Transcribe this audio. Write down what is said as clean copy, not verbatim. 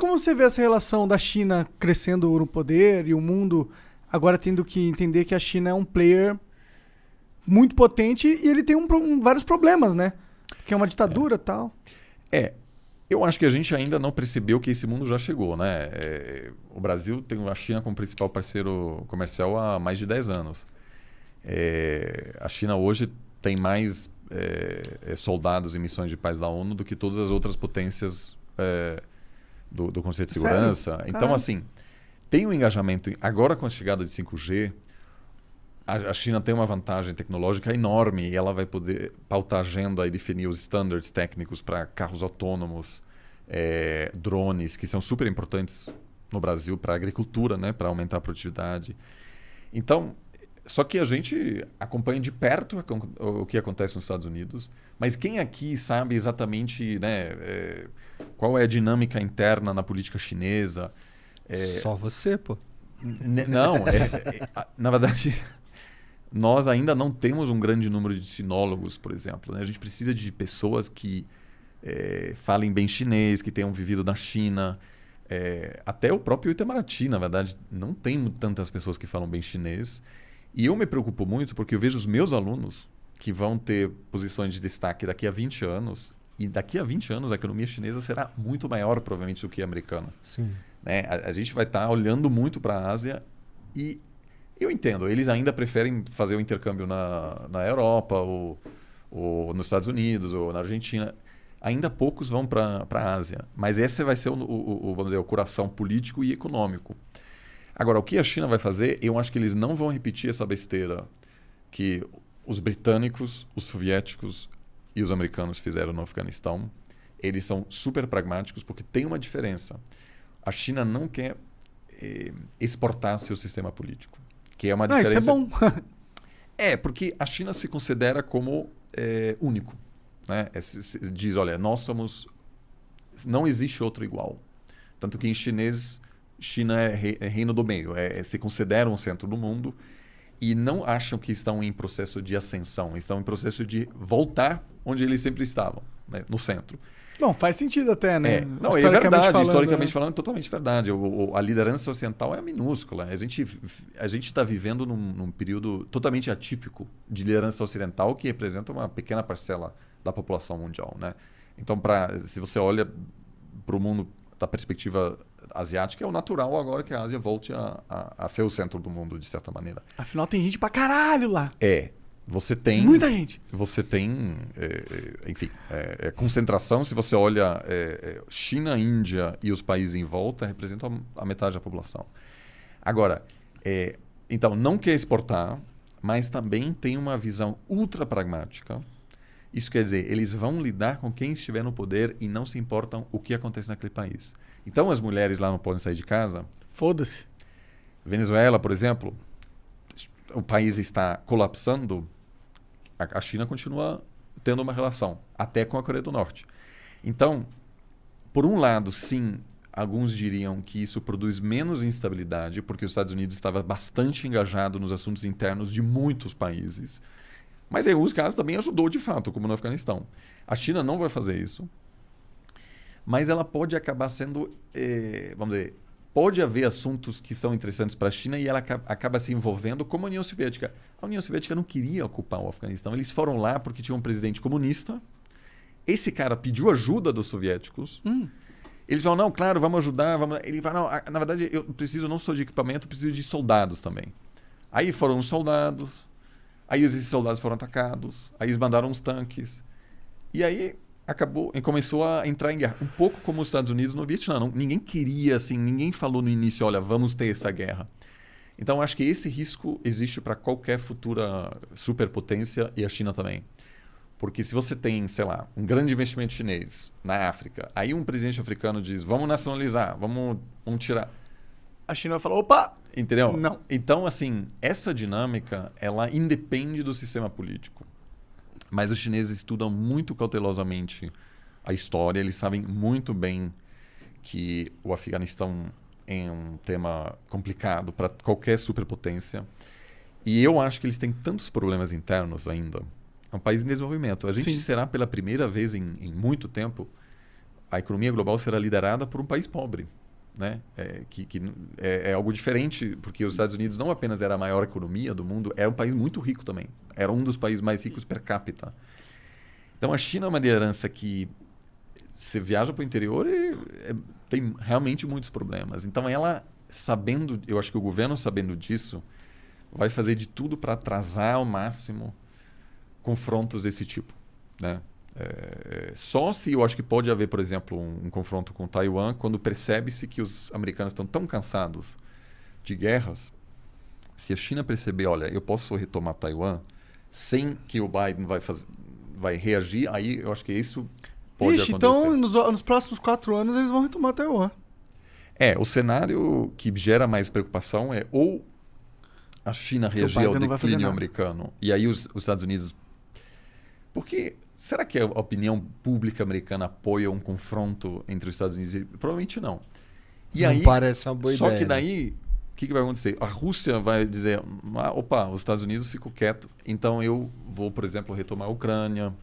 como você vê essa relação da China crescendo no poder e o mundo agora tendo que entender que a China é um player muito potente e ele tem vários problemas, né? Que é uma ditadura e tal. Eu acho que a gente ainda não percebeu que esse mundo já chegou, né? O Brasil tem a China como principal parceiro comercial há mais de 10 anos. A China hoje tem mais soldados em missões de paz da ONU do que todas as outras potências do Conselho de Segurança. Sério? Então, Caralho. assim, tem um engajamento. Agora, com a chegada de 5G, a China tem uma vantagem tecnológica enorme e ela vai poder pautar a agenda e definir os standards técnicos para carros autônomos, drones, que são super importantes no Brasil para a agricultura, né, para aumentar a produtividade. Então, só que a gente acompanha de perto o que acontece nos Estados Unidos, mas quem aqui sabe exatamente, né, qual é a dinâmica interna na política chinesa? Só você, pô. Não, na verdade, nós ainda não temos um grande número de sinólogos, por exemplo, né? A gente precisa de pessoas que falem bem chinês, que tenham vivido na China. Até o próprio Itamaraty, na verdade, não tem tantas pessoas que falam bem chinês. E eu me preocupo muito porque eu vejo os meus alunos que vão ter posições de destaque daqui a 20 anos. E daqui a 20 anos a economia chinesa será muito maior, provavelmente, do que a americana. Sim. Né? A gente vai estar olhando muito para a Ásia e eu entendo, eles ainda preferem fazer o intercâmbio na Europa ou nos Estados Unidos ou na Argentina. Ainda poucos vão para a Ásia, mas esse vai ser vamos dizer, o coração político e econômico. Agora, o que a China vai fazer, eu acho que eles não vão repetir essa besteira que os britânicos, os soviéticos e os americanos fizeram no Afeganistão. Eles são super pragmáticos porque tem uma diferença. A China não quer exportar seu sistema político, que é uma diferença. Isso é bom. Porque a China se considera como único, né? Diz, olha, não existe outro igual. Tanto que em chinês, China é reino do meio, se considera um centro do mundo e não acham que estão em processo de ascensão, estão em processo de voltar onde eles sempre estavam, né? No centro. Bom, faz sentido até, né? Não, é verdade, historicamente falando, é totalmente verdade. A liderança ocidental é minúscula. A gente está vivendo num período totalmente atípico de liderança ocidental que representa uma pequena parcela da população mundial, né? Então, se você olha para o mundo da perspectiva asiática, é o natural agora que a Ásia volte a ser o centro do mundo, de certa maneira. Afinal, tem gente pra caralho lá. Você tem... Muita gente. Você tem, enfim, concentração. Se você olha China, Índia e os países em volta, representam a metade da população. Agora, então, não quer exportar, mas também tem uma visão ultra pragmática. Isso quer dizer, eles vão lidar com quem estiver no poder e não se importam o que acontece naquele país. Então, as mulheres lá não podem sair de casa. Foda-se. Venezuela, por exemplo, o país está colapsando, a China continua tendo uma relação, até com a Coreia do Norte. Então, por um lado, sim, alguns diriam que isso produz menos instabilidade, porque os Estados Unidos estava bastante engajado nos assuntos internos de muitos países. Mas em alguns casos também ajudou de fato, como no Afeganistão. A China não vai fazer isso, mas ela pode acabar sendo, vamos dizer, pode haver assuntos que são interessantes para a China e ela acaba se envolvendo como a União Soviética. A União Soviética não queria ocupar o Afeganistão. Eles foram lá porque tinha um presidente comunista. Esse cara pediu ajuda dos soviéticos. Eles falam, não, claro, vamos ajudar. Ele fala, não, na verdade, eu preciso não só de equipamento, eu preciso de soldados também. Aí foram os soldados. Aí esses soldados foram atacados. Aí eles mandaram uns tanques. E aí começou a entrar em guerra. Um pouco como os Estados Unidos no Vietnã. Ninguém queria, assim, ninguém falou no início, olha, vamos ter essa guerra. Então, acho que esse risco existe para qualquer futura superpotência e a China também. Porque se você tem, sei lá, um grande investimento chinês na África, aí um presidente africano diz, vamos nacionalizar, vamos tirar. A China vai falar, opa! Entendeu? Não. Então, assim, essa dinâmica, ela independe do sistema político. Mas os chineses estudam muito cautelosamente a história. Eles sabem muito bem que o Afeganistão é um tema complicado para qualquer superpotência. E eu acho que eles têm tantos problemas internos ainda. É um país em desenvolvimento. A gente será pela primeira vez em muito tempo a economia global será liderada por um país pobre. Né? É algo diferente, porque os Estados Unidos não apenas era a maior economia do mundo, era um país muito rico também. Era um dos países mais ricos per capita. Então a China é uma liderança que você viaja para o interior e tem realmente muitos problemas. Então ela, sabendo, eu acho que o governo sabendo disso, vai fazer de tudo para atrasar ao máximo confrontos desse tipo. Né? Só se eu acho que pode haver, por exemplo, um confronto com Taiwan, quando percebe-se que os americanos estão tão cansados de guerras, se a China perceber, olha, eu posso retomar Taiwan sem que o Biden vai reagir, aí eu acho que isso pode acontecer. Então nos próximos 4 anos eles vão retomar Taiwan. O cenário que gera mais preocupação é ou a China reagir ao declínio americano e aí os Estados Unidos... Porque será que a opinião pública americana apoia um confronto entre os Estados Unidos? Provavelmente não. E não aí, parece uma boa ideia. Só que daí, o que vai acontecer? A Rússia vai dizer, opa, os Estados Unidos ficam quietos, então eu vou, por exemplo, retomar a Ucrânia,